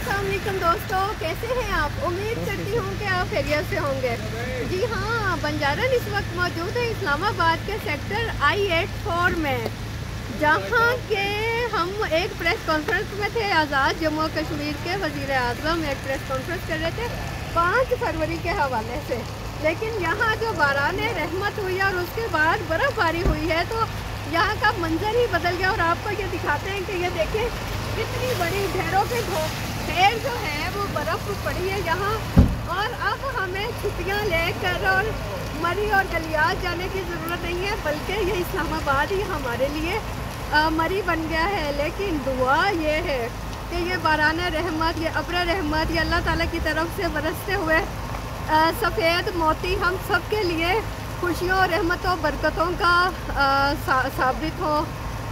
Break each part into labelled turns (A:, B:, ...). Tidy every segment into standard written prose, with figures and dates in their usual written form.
A: अस्सलाम वालेकुम दोस्तों, कैसे हैं आप? उम्मीद करती हूँ कि आप खैरियत से होंगे। जी हाँ, बंजारन इस वक्त मौजूद है इस्लामाबाद के सेक्टर I-84 में, जहाँ के हम एक प्रेस कॉन्फ्रेंस में थे। आज़ाद जम्मू कश्मीर के वज़ीर आज़म एक प्रेस कॉन्फ्रेंस कर रहे थे 5 फरवरी के हवाले से, लेकिन यहाँ जो बाराने रहमत हुई और उसके बाद बर्फ़बारी हुई है तो यहाँ का मंजर ही बदल गया। और आपको ये दिखाते हैं कि ये देखें कितनी बड़ी ढेरों के ढेर जो है वो बर्फ़ पड़ी है यहाँ। और अब हमें छुट्टियाँ लेकर और मरी और गलियात जाने की ज़रूरत नहीं है, बल्कि ये इस्लामाबाद ही हमारे लिए मरी बन गया है। लेकिन दुआ ये है कि ये बाराने रहमत, ये अब्र रहमत, ये अल्लाह ताला की तरफ से बरसते हुए सफ़ेद मोती हम सब के लिए खुशियों, रहमतों, बरकतों का साबित हो,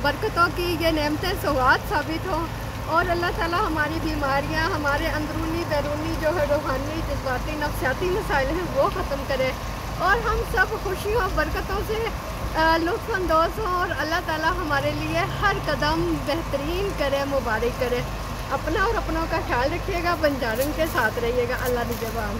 A: बरकतों की ये नेमतें सौगात साबित हो। और अल्लाह ताला हमारी बीमारियां, हमारे अंदरूनी बैरूनी जो है रूहानी जज्बाती नफ्सियाती मसाइल हैं वो ख़त्म करे और हम सब खुशियों बरकतों से लुत्फ़ अंदोज़ हों और अल्लाह ताला हमारे लिए हर कदम बेहतरीन करे, मुबारक करे। अपना और अपनों का ख्याल रखिएगा, बंजारन के साथ रहिएगा। अल्लाह निगहबान।